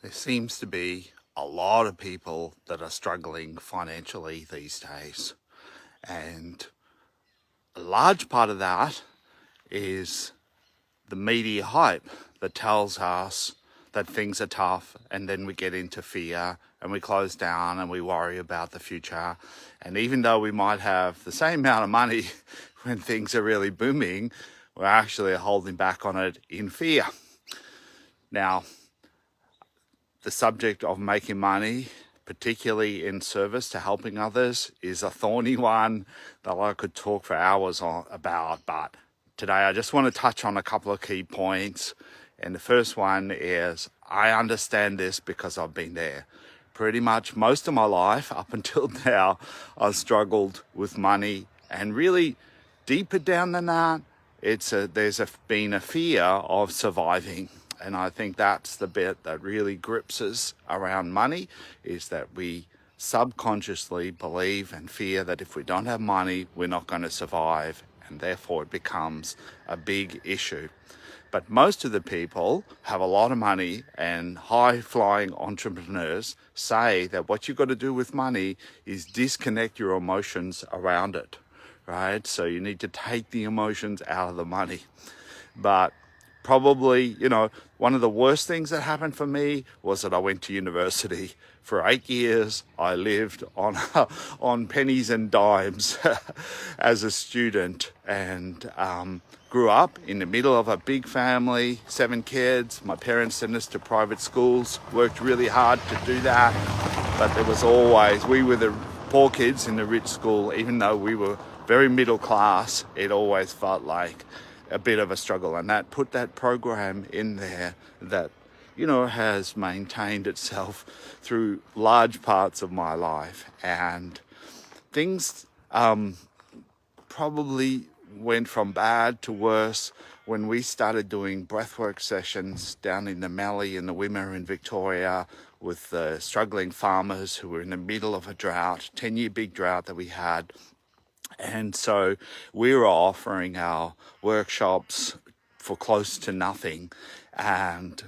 There seems to be a lot of people that are struggling financially these days, and a large part of that is the media hype that tells us that things are tough, and then we get into fear and we close down and we worry about the future. And even though we might have the same amount of money when things are really booming, we're actually holding back on it in fear. Now, the subject of making money, particularly in service to helping others, is a thorny one that I could talk for hours about. But today I just want to touch on a couple of key points. And the first one is, I understand this because I've been there. Pretty much most of my life up until now, I've struggled with money, and really deeper down than that, there's been a fear of surviving. And I think that's the bit that really grips us around money, is that we subconsciously believe and fear that if we don't have money, we're not going to survive, and therefore it becomes a big issue. But most of the people have a lot of money, and high-flying entrepreneurs say that what you've got to do with money is disconnect your emotions around it, right? So you need to take the emotions out of the money. But probably, one of the worst things that happened for me was that I went to university. For 8 years, I lived on pennies and dimes as a student, and grew up in the middle of a big family, 7 kids. My parents sent us to private schools, worked really hard to do that. But there was always, we were the poor kids in the rich school. Even though we were very middle class, it always felt like a bit of a struggle, and that put that program in there that has maintained itself through large parts of my life. And things probably went from bad to worse when we started doing breathwork sessions down in the Mallee and the Wimmera in Victoria with the struggling farmers who were in the middle of a drought, 10-year big drought that we had. And so we were offering our workshops for close to nothing. And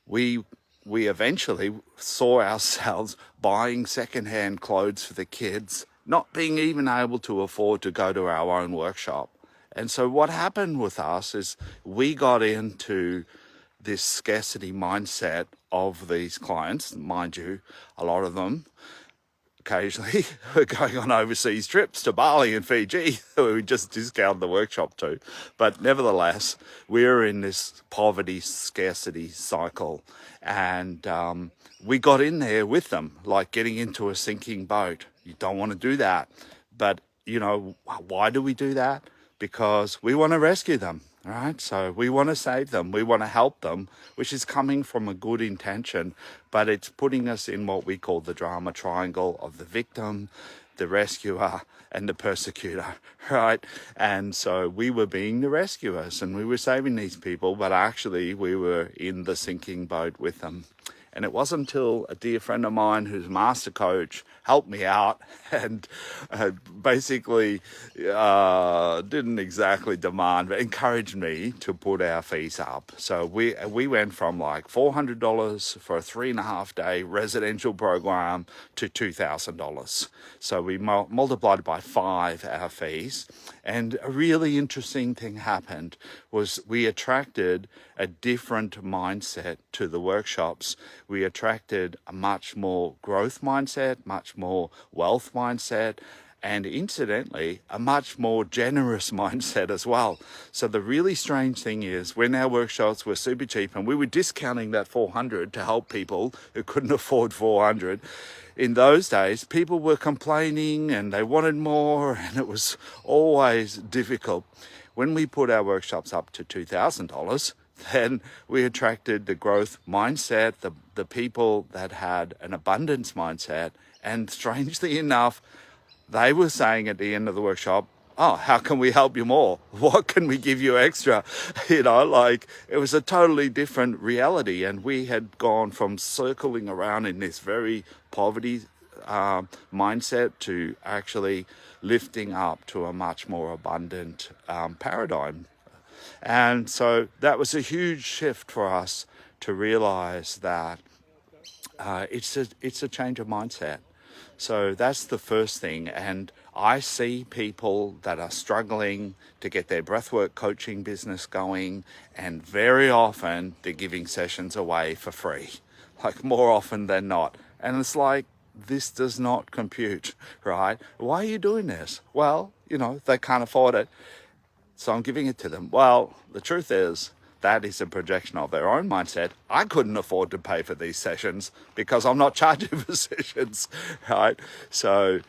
we eventually saw ourselves buying secondhand clothes for the kids, not being even able to afford to go to our own workshop. And so what happened with us is we got into this scarcity mindset of these clients. Mind you, a lot of them occasionally we're going on overseas trips to Bali and Fiji we just discounted the workshop to. But nevertheless, we're in this poverty scarcity cycle, and we got in there with them, like getting into a sinking boat. You don't want to do that. But why do we do that? Because we want to rescue them, right? So we want to save them, we want to help them, which is coming from a good intention, but it's putting us in what we call the drama triangle of the victim, the rescuer, and the persecutor, right? And so we were being the rescuers and we were saving these people, but actually we were in the sinking boat with them. And it wasn't until a dear friend of mine who's a master coach helped me out and basically didn't exactly demand, but encouraged me to put our fees up. So we went from like $400 for a 3.5-day residential program to $2,000. So we multiplied by 5 our fees. And a really interesting thing happened was we attracted a different mindset to the workshops. We attracted a much more growth mindset, much more wealth mindset, and incidentally, a much more generous mindset as well. So the really strange thing is, when our workshops were super cheap and we were discounting that $400 to help people who couldn't afford $400, in those days, people were complaining and they wanted more, and it was always difficult. When we put our workshops up to $2,000, then we attracted the growth mindset, the people that had an abundance mindset. And strangely enough, they were saying at the end of the workshop, oh, how can we help you more? What can we give you extra? It was a totally different reality. And we had gone from circling around in this very poverty mindset to actually lifting up to a much more abundant paradigm. And so that was a huge shift for us to realize that it's a change of mindset. So that's the first thing. And I see people that are struggling to get their breathwork coaching business going, and very often they're giving sessions away for free, like more often than not. And it's like, this does not compute, right? Why are you doing this? Well, they can't afford it, so I'm giving it to them. Well, the truth is, that is a projection of their own mindset. I couldn't afford to pay for these sessions because I'm not charging for sessions, right? So,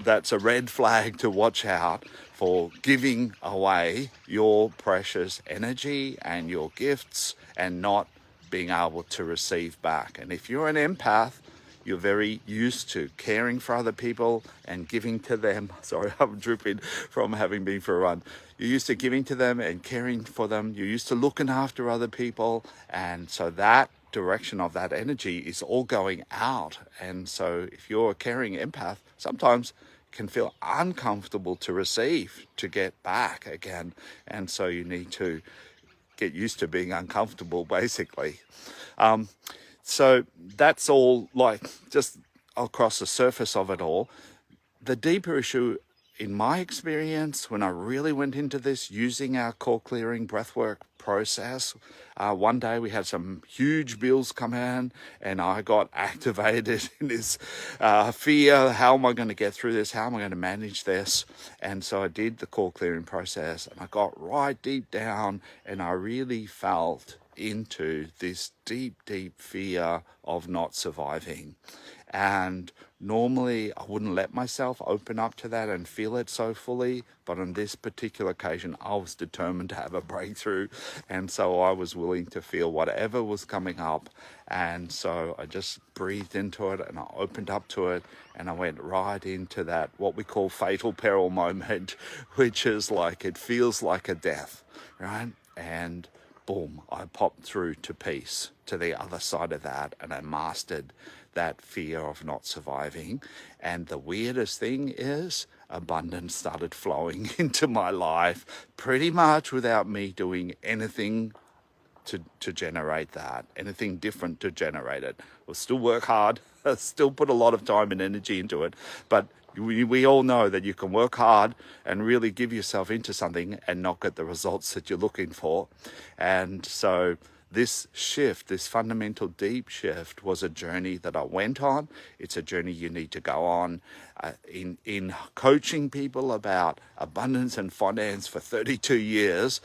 that's a red flag to watch out for, giving away your precious energy and your gifts and not being able to receive back. And if you're an empath, you're very used to caring for other people and giving to them. Sorry, I'm dripping from having been for a run. You're used to giving to them and caring for them. You're used to looking after other people. And so that direction of that energy is all going out. And so if you're a caring empath, sometimes it can feel uncomfortable to receive, to get back again. And so you need to get used to being uncomfortable, basically. So that's all, like, just across the surface of it all. The deeper issue, in my experience, when I really went into this using our core clearing breathwork process, one day we had some huge bills come in and I got activated in this fear. How am I going to get through this? How am I going to manage this? And so I did the core clearing process and I got right deep down and I really felt into this deep fear of not surviving. And normally I wouldn't let myself open up to that and feel it so fully, but on this particular occasion I was determined to have a breakthrough, and so I was willing to feel whatever was coming up. And so I just breathed into it and I opened up to it and I went right into that, what we call fatal peril moment, which is like, it feels like a death, right? And boom, I popped through to peace, to the other side of that, and I mastered that fear of not surviving. And the weirdest thing is, abundance started flowing into my life pretty much without me doing anything to generate that, anything different to generate it. We'll still work hard, still put a lot of time and energy into it, but we all know that you can work hard and really give yourself into something and not get the results that you're looking for. And so this shift, this fundamental deep shift, was a journey that I went on. It's a journey you need to go on. In coaching people about abundance and finance for 32 years,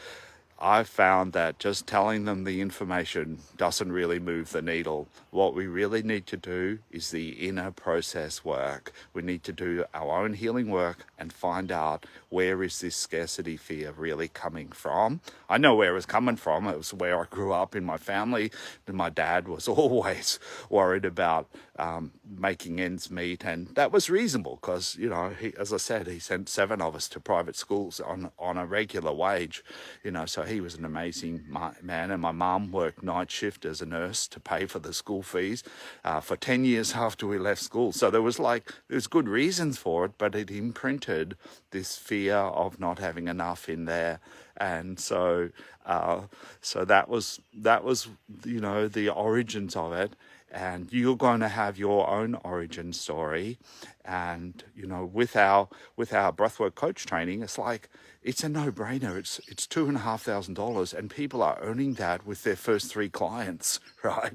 I've found that just telling them the information doesn't really move the needle. What we really need to do is the inner process work. We need to do our own healing work and find out, where is this scarcity fear really coming from? I know where it was coming from. It was where I grew up in my family. And my dad was always worried about making ends meet, and that was reasonable because, as I said, he sent 7 of us to private schools on a regular wage, so he was an amazing man. And my mum worked night shift as a nurse to pay for the school fees for 10 years after we left school. So there's good reasons for it, but it imprinted this fear of not having enough in there. And so that was the origins of it. And you're going to have your own origin story. And with our breathwork coach training, it's a no-brainer. It's $2,500, and people are earning that with their first 3 clients, right?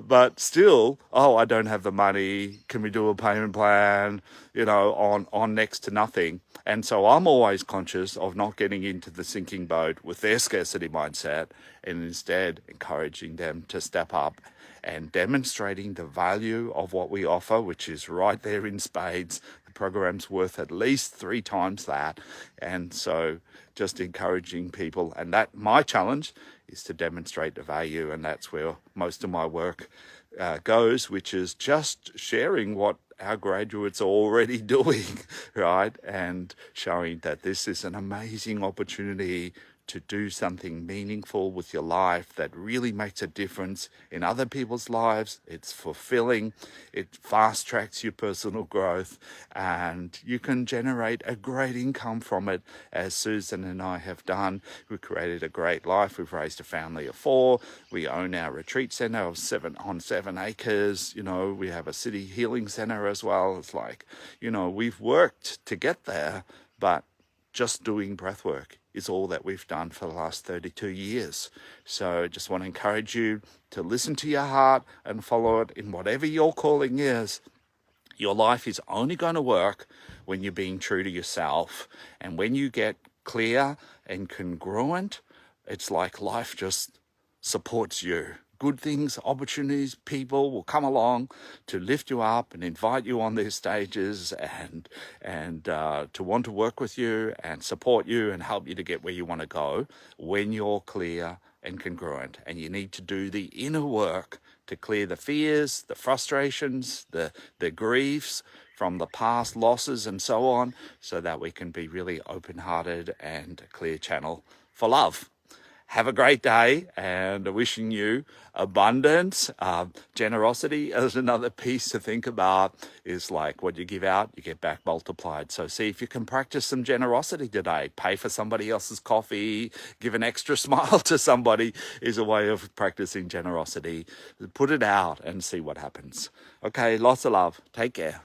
But still, I don't have the money. Can we do a payment plan? On next to nothing. And so I'm always conscious of not getting into the sinking boat with their scarcity mindset, and instead encouraging them to step up and demonstrating the value of what we offer, which is right there in spades. The program's worth at least 3 times that. And so just encouraging people. And that, my challenge is to demonstrate the value. And that's where most of my work goes, which is just sharing what our graduates are already doing, right? And showing that this is an amazing opportunity to do something meaningful with your life that really makes a difference in other people's lives. It's fulfilling, it fast tracks your personal growth, and you can generate a great income from it, as Susan and I have done. We've created a great life. We've raised a family of 4. We own our retreat center of 7 acres. You know, we have a city healing center as well. It's like, you know, we've worked to get there, but just doing breath work is all that we've done for the last 32 years. So just want to encourage you to listen to your heart and follow it in whatever your calling is. Your life is only going to work when you're being true to yourself. And when you get clear and congruent, it's like life just supports you. Good things, opportunities, people will come along to lift you up and invite you on their stages and to want to work with you and support you and help you to get where you want to go when you're clear and congruent. And you need to do the inner work to clear the fears, the frustrations, the griefs from the past losses and so on, so that we can be really open-hearted and a clear channel for love. Have a great day, and wishing you abundance. Generosity is another piece to think about. Is like what you give out, you get back multiplied. So see if you can practice some generosity today. Pay for somebody else's coffee, give an extra smile to somebody is a way of practicing generosity. Put it out and see what happens. Okay, lots of love. Take care.